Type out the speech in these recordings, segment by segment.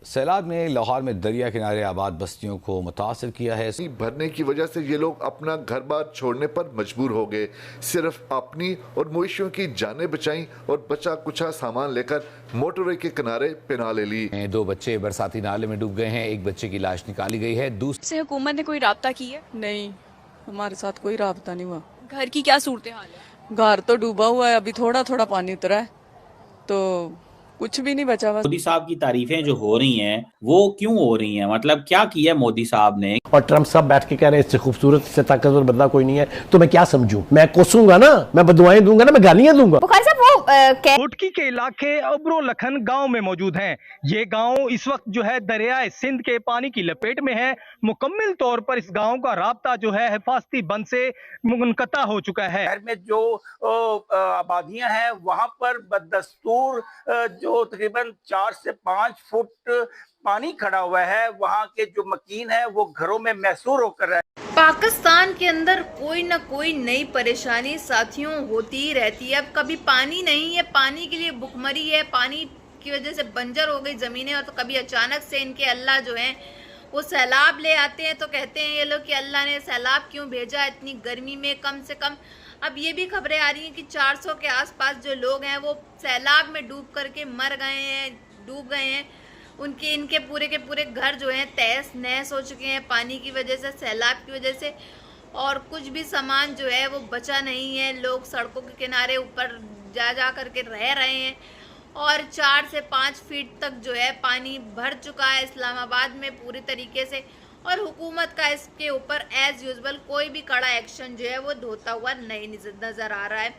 सैलाब ने लाहौर में दरिया किनारे आबाद बस्तियों को मुतासर किया है। भरने की वजह से ये लोग अपना घर बार छोड़ने पर मजबूर हो गए। सिर्फ अपनी और मवेशियों की जानें बचाई और बचा कुचा सामान लेकर मोटरवे के किनारे पनाह ले ली। 2 बच्चे बरसाती नाले में डूब गए हैं। एक बच्चे की लाश निकाली गई है। दूसरी हुकूमत ने कोई राब्ता की है? नहीं, हमारे साथ कोई राब्ता नहीं हुआ। घर की क्या सूरत हाल है? घर तो डूबा हुआ है, अभी थोड़ा थोड़ा पानी उतरा है तो कुछ भी नहीं बचा। बस मोदी साहब की तारीफें जो हो रही हैं वो क्यों हो रही हैं? मतलब क्या किया मोदी साहब ने? और ट्रम्प साहब बैठ के कह रहे हैं इससे खूबसूरत इससे ताकतवर बंदा कोई नहीं है, तो मैं क्या समझूं? मैं कोसूंगा ना, मैं बदुआएं दूंगा ना, मैं गालियां दूंगा। कोटकी के इलाके अब्रो लखन गांव में मौजूद हैं। ये गांव इस वक्त जो है दरियाए सिंध के पानी की लपेट में है। मुकम्मल तौर पर इस गांव का राब्ता जो है हिफाजती बंद से मुनक़ता हो चुका है। शहर में जो आबादियां हैं वहां पर बदस्तूर जो तकरीबन 4 से 5 फुट पानी खड़ा हुआ है। वहां के जो मकीन है वो घरों में महसूर होकर रहे। पाकिस्तान के अंदर कोई न कोई नई परेशानी साथियों होती ही रहती है। अब कभी पानी नहीं है, पानी के लिए भुखमरी है, पानी की वजह से बंजर हो गई जमीनें, और तो कभी अचानक से इनके अल्लाह जो हैं वो सैलाब ले आते हैं। तो कहते हैं ये लोग कि अल्लाह ने सैलाब क्यों भेजा इतनी गर्मी में। कम से कम अब ये भी खबरें आ रही हैं कि 400 के आसपास जो लोग हैं वो सैलाब में डूब करके मर गए हैं, डूब गए हैं। उनके इनके पूरे के पूरे घर जो हैं तहस नहस हो चुके हैं पानी की वजह से, सैलाब की वजह से, और कुछ भी सामान जो है वो बचा नहीं है। लोग सड़कों के किनारे ऊपर जा करके रह रहे हैं और 4 से 5 फीट तक जो है पानी भर चुका है इस्लामाबाद में पूरी तरीके से। और हुकूमत का इसके ऊपर एज यूजुअल कोई भी कड़ा एक्शन जो है वो होता हुआ नहीं नजर आ रहा है।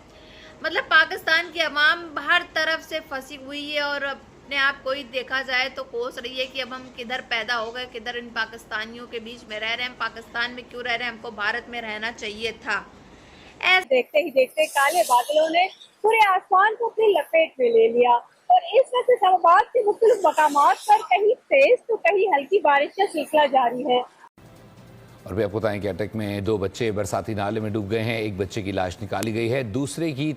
मतलब पाकिस्तान की अवाम हर तरफ से फंसी हुई है और अपने आप को ही देखा जाए तो कोस रही है कि अब हम किधर पैदा हो गए, किधर इन पाकिस्तानियों के बीच में रह रहे हैं। हम पाकिस्तान में क्यों रह रहे हैं? हमको भारत में रहना चाहिए था। ऐसे देखते ही देखते काले बादलों ने पूरे आसमान को अपनी लपेट में ले लिया और इस वक्त इस्लामाबाद के मुख्तलिफ मकामात पर कहीं तेज तो कहीं हल्की बारिश का सिलसिला जारी है। और भी आपको बताएं कि अटक में 2 बच्चे बरसाती नाले में डूब गए हैं। एक बच्चे की लाश निकाली गई है। दूसरे की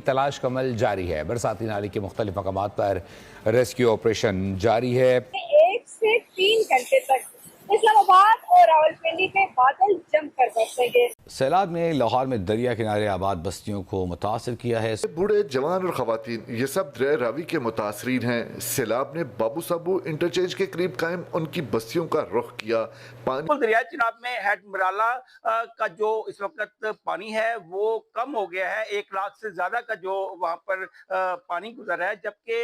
तलाश का अमल जारी है। बरसाती नाले के मुख्तलिफ मकामात पर रेस्क्यू ऑपरेशन जारी है। 1 से 3 घंटे तक इस्लामाबाद और रावलपिंडी में बादल जमकर बरसेंगे। सैलाब ने लाहौर में दरिया किनारे आबाद बस्तियों को मुतासर किया है। बूढ़े जवान और खवातीन ये सब दरिया रावी के मुतासरीन हैं। सैलाब ने बाबू साबू इंटरचेंज के करीब कायम उनकी बस्तियों का रुख किया। पानी दरिया चिनाब में हेड मराला का जो इस वक्त पानी है वो कम हो गया है। 1 लाख से ज्यादा का जो वहाँ पर पानी गुजरा है, जबकि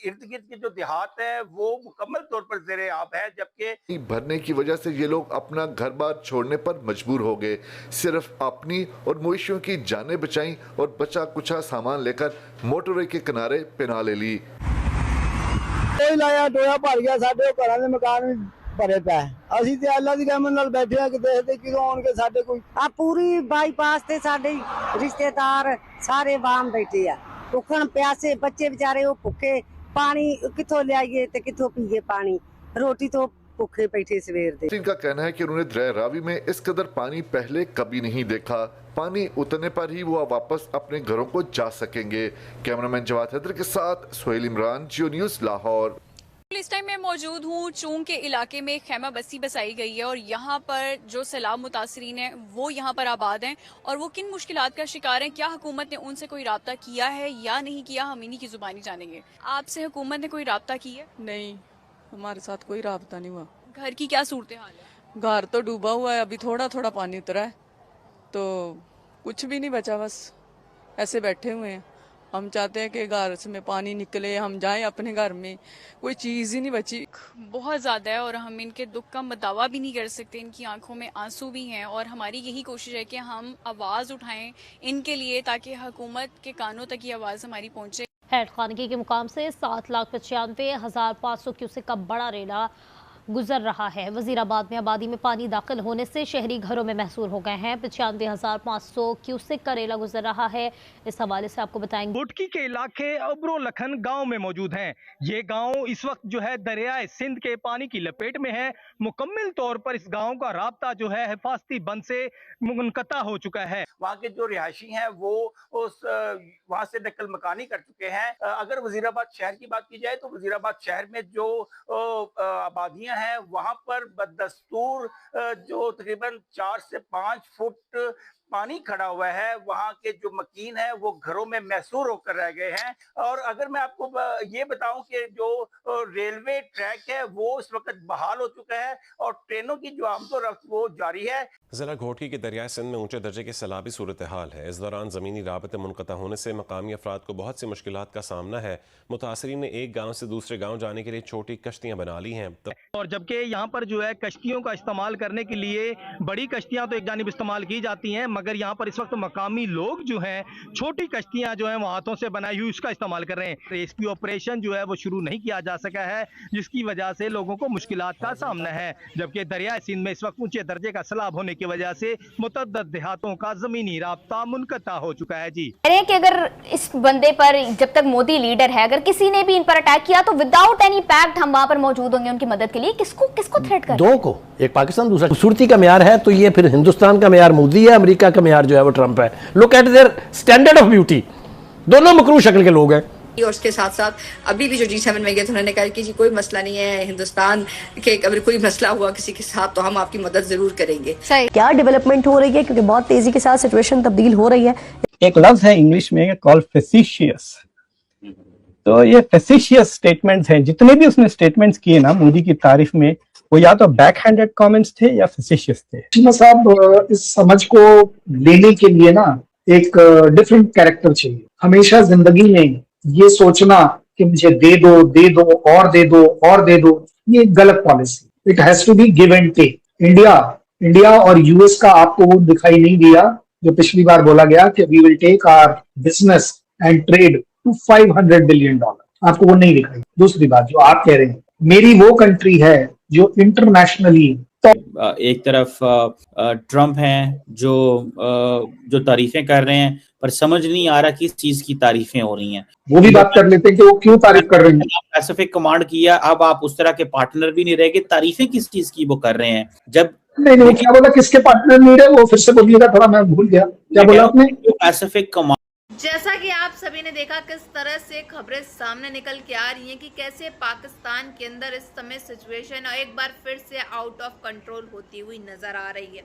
इर्द गिर्द के जो देहात है वो मुकम्मल तौर पर ज़ेरे आब है। जबकि भरने की वजह से ये लोग अपना घर बार छोड़ने पर मजबूर हो गए। सिर्फ अपनी और मवेशियों की जानें बचाई और बचा कुचा सामान लेकर मोटरवे के किनारे पनाह ले ली। कोई लाया टोया भर गया, साडे घरां दे मकान भरे पे ਅਸੀਂ ਤੇ ਅੱਲਾ ਦੀ ਰਹਿਮਤ ਨਾਲ ਬੈਠੇ ਆ ਕਿ ਦੇਖਦੇ ਕਿਦੋਂ ਆਉਣਗੇ ਸਾਡੇ ਕੋਈ। ਆ ਪੂਰੀ ਬਾਈਪਾਸ ਤੇ ਸਾਡੇ ਰਿਸ਼ਤੇਦਾਰ ਸਾਰੇ ਵਾਮ ਬੈਠੇ ਆ, ਭੁੱਖਣ ਪਿਆਸੇ ਬੱਚੇ ਵਿਚਾਰੇ ਉਹ ਭੁੱਖੇ, ਪਾਣੀ ਕਿੱਥੋਂ ਲਿਆਈਏ ਤੇ ਕਿੱਥੋਂ ਪੀਏ ਪਾਣੀ, रोटी तो भूखे बैठे सवेर दे। इनका कहना है कि उन्होंने दरिया रावी में इस कदर पानी पहले कभी नहीं देखा। पानी उतरने पर ही वो वापस अपने घरों को जा सकेंगे। कैमरामैन जवाद हैदर के साथ सोहेल इमरान, जियो न्यूज़ लाहौर। इस टाइम मैं मौजूद हूँ चूंग के इलाके में। खैमा बस्ती बसाई गई है और यहाँ पर जो सैलाब मुतासरीन हैं वो यहाँ पर आबाद हैं और वो किन मुश्किलात का शिकार हैं। क्या हुकूमत ने उनसे कोई राब्ता किया है या नहीं किया, हम इन्हीं की जुबानी जानेंगे। आपसे हुकूमत ने कोई राब्ता की है? नहीं, हमारे साथ कोई राब्ता नहीं हुआ। घर की क्या सूरत हाल है? घर तो डूबा हुआ है, अभी थोड़ा थोड़ा पानी उतरा है तो कुछ भी नहीं बचा। बस ऐसे बैठे हुए हैं। हम चाहते हैं कि घर में पानी निकले, हम जाएं अपने घर में, कोई चीज़ ही नहीं बची। बहुत ज़्यादा है और हम इनके दुख का मदावा भी नहीं कर सकते। इनकी आंखों में आंसू भी हैं और हमारी यही कोशिश है कि हम आवाज़ उठाएं इनके लिए ताकि हुकूमत के कानों तक ये आवाज़ हमारी पहुँचे। हैड खानगी के मुकाम से 7,95,500 क्यूसेक का बड़ा रेला गुजर रहा है। वजीराबाद में आबादी में पानी दाखिल होने से शहरी घरों में महसूर हो गए हैं। 95,500 क्यूसेक का रेला गुजर रहा है। इस हवाले से आपको बताएंगे। घोटकी के इलाके अब्रो लखन गांव में मौजूद हैं। ये गांव इस वक्त जो है दरियाए सिंध के पानी की लपेट में है। मुकम्मल तौर पर इस गांव का राब्ता जो है हिफाजती बंद से मुनक़ता हो चुका है। वहाँ के जो रिहायशी हैं वो वहाँ से नकल मकानी कर चुके हैं। अगर वजीराबाद शहर की बात की जाए तो वजीराबाद शहर में जो आबादियां हैं वहाँ पर बदस्तूर जो तकरीबन 4 से 5 फुट पानी खड़ा हुआ है। वहाँ के जो मकीन है वो घरों में महसूर होकर रह गए हैं। और अगर मैं आपको ये बताऊं कि जो रेलवे ट्रैक है वो इस वक्त बहाल हो चुका है और ट्रेनों की जो आमदोरफ्त वो जारी है। जिला घोटकी के दरियाए सिंध में ऊंचे दर्जे के सैलाबी सूरत हाल है। इस दौरान ज़मीनी राबते मुनक़ता होने से मकामी अफराद को बहुत सी मुश्किलात का सामना है। मुतासरीन ने एक गाँव से दूसरे गाँव जाने के लिए छोटी कश्तियाँ बना ली हैं। और जबकि यहाँ पर जो है कश्तियों का इस्तेमाल करने के लिए बड़ी कश्तियाँ तो एक जानिब इस्तेमाल की जाती हैं, मगर यहाँ पर इस वक्त मकामी लोग जो हैं छोटी कश्तियाँ जो हैं वो हाथों से बनाई हुई उसका इस्तेमाल कर रहे हैं। रेस्क्यू ऑपरेशन जो है वो शुरू नहीं किया जा सका है, जिसकी वजह से लोगों को मुश्किलात का सामना है। जबकि दरियाए सिंध में इस वक्त ऊंचे दर्जे का सैलाब होने की वजह से मुतअद्दिद देहातों का जमीनी राब्ता मुनक़ता हो चुका है। जी कह रहे हैं कि अगर इस बंदे पर जब तक मोदी लीडर है, अगर किसी ने भी इन पर अटैक किया तो विदाउट एनी पैक्ट हम वहां पर मौजूद होंगे उनकी मदद के लिए। किसको थ्रेट कर? दो को, एक पाकिस्तान दूसरा। खूबसूरती का म्यार है तो ये फिर हिंदुस्तान का म्यार मोदी है, अमेरिका का म्यार जो है वो ट्रंप है। Look at their standard of beauty. दोनों मकरू शक्ल के लोग हैं। और उसके साथ साथ अभी भी जो G7 में गए थे उन्होंने कहा कि जी कोई मसला नहीं है, हिंदुस्तान के अगर कोई मसला हुआ किसी के साथ तो हम आपकी मदद जरूर करेंगे। क्या डेवलपमेंट हो रही है, क्योंकि बहुत तेजी के साथ सिचुएशन तब्दील हो रही है। एक लफ्ज है इंग्लिश में कॉल्ड फेसिशियस। तो ये फेसिशियस स्टेटमेंट्स हैं। जितने भी उसने स्टेटमेंट्स किए ना मोदी की तारीफ में, वो या तो बैक हैंडेड कमेंट्स थे या फेसिशियस थे। चीमा साहब इस समझ को लेने के लिए ना एक डिफरेंट कैरेक्टर चाहिए। हमेशा जिंदगी में ये सोचना कि मुझे दे दो और दे दो और दे दो, ये गलत policy. It has to be give and take. India और यूएस का आपको वो दिखाई नहीं दिया जो पिछली बार बोला गया कि we will take our business and trade to $500 billion. आपको वो नहीं दिखाई। दूसरी बात जो आप कह रहे हैं, मेरी वो कंट्री है जो इंटरनेशनली एक तरफ ट्रम्प हैं जो तारीफें कर रहे हैं, पर समझ नहीं आ रहा किस चीज की तारीफें हो रही हैं। वो भी बात कर लेते हैं कि वो क्यों तारीफ कर रहे हैं। पैसिफिक कमांड किया, अब आप उस तरह के पार्टनर भी नहीं रह गए। तारीफें किस चीज की वो कर रहे हैं? जब नहीं क्या बोला, किसके पार्टनर नहीं रहे, वो फिर से बोलिएगा, थोड़ा मैं भूल गया क्या बोला आपने। Pacific command. जैसा कि आप सभी ने देखा किस तरह से खबरें सामने निकल के आ रही हैं कि कैसे पाकिस्तान के अंदर इस समय सिचुएशन एक बार फिर से आउट ऑफ कंट्रोल होती हुई नजर आ रही है।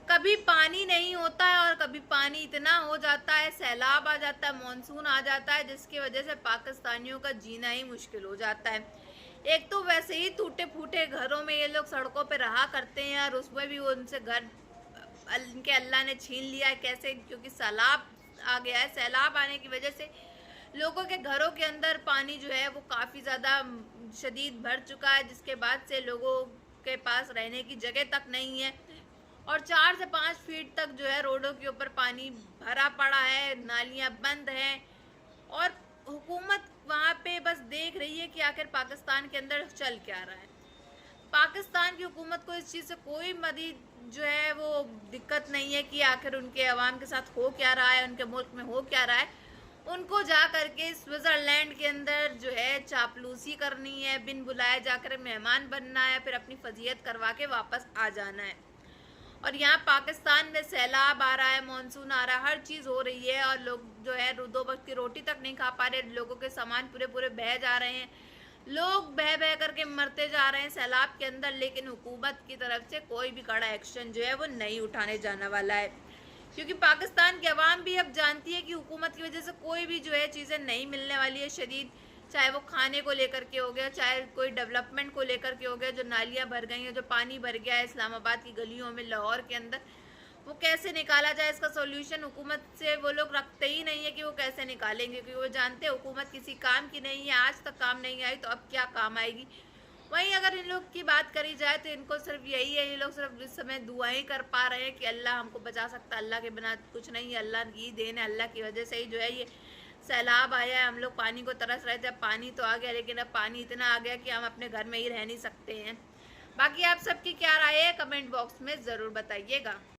कभी पानी नहीं होता है और कभी पानी इतना हो जाता है, सैलाब आ जाता है, मानसून आ जाता है, जिसकी वजह से पाकिस्तानियों का जीना ही मुश्किल हो जाता है। एक तो वैसे ही टूटे फूटे घरों में ये लोग सड़कों पे रहा करते हैं और उसमें भी उनसे घर इनके अल्लाह ने छीन लिया है। कैसे? क्योंकि सैलाब आ गया है। सैलाब आने की वजह से लोगों के घरों के अंदर पानी जो है वो काफ़ी ज़्यादा शदीद भर चुका है, जिसके बाद से लोगों के पास रहने की जगह तक नहीं है और 4 से 5 फीट तक जो है रोडों के ऊपर पानी भरा पड़ा है, नालियां बंद हैं और हुकूमत वहाँ पे बस देख रही है कि आखिर पाकिस्तान के अंदर चल क्या रहा है। पाकिस्तान की हुकूमत को इस चीज़ से कोई मदद जो है वो दिक्कत नहीं है कि आखिर उनके अवाम के साथ हो क्या रहा है, उनके मुल्क में हो क्या रहा है। उनको जा करके स्विट्ज़रलैंड के अंदर जो है चापलूसी करनी है, बिन बुलाए जाकर मेहमान बनना है, फिर अपनी फजीयत करवा के वापस आ जाना है। और यहाँ पाकिस्तान में सैलाब आ रहा है, मानसून आ रहा है, हर चीज़ हो रही है और लोग जो है 2 वक्त की रोटी तक नहीं खा पा रहे। लोगों के सामान पूरे बह जा रहे हैं, लोग बह करके मरते जा रहे हैं सैलाब के अंदर। लेकिन हुकूमत की तरफ से कोई भी कड़ा एक्शन जो है वो नहीं उठाने जाने वाला है, क्योंकि पाकिस्तान की आवाम भी अब जानती है कि हुकूमत की वजह से कोई भी जो है चीज़ें नहीं मिलने वाली है शदीद, चाहे वो खाने को लेकर के हो गया, चाहे कोई डेवलपमेंट को लेकर के हो गया। जो नालियाँ भर गई हैं, जो पानी भर गया है इस्लामाबाद की गलियों में, लाहौर के अंदर, वो कैसे निकाला जाए, इसका सॉल्यूशन हुकूमत से वो लोग रखते ही नहीं है कि वो कैसे निकालेंगे, क्योंकि वो जानते हैं हुकूमत किसी काम की नहीं है, आज तक काम नहीं आई तो अब क्या काम आएगी। वहीं अगर इन लोग की बात करी जाए तो इनको सिर्फ यही है, ये लोग सिर्फ इस समय दुआएं कर पा रहे हैं कि अल्लाह हमको बचा सकता है, अल्लाह के बिना कुछ नहीं है, अल्लाह की देन है, अल्लाह की वजह से ही जो है ये सैलाब आया है, हम लोग पानी को तरस रहे थे, अब पानी तो आ गया, लेकिन अब पानी इतना आ गया कि हम अपने घर में ही रह नहीं सकते हैं। बाकी आप सबकी क्या राय है कमेंट बॉक्स में ज़रूर बताइएगा।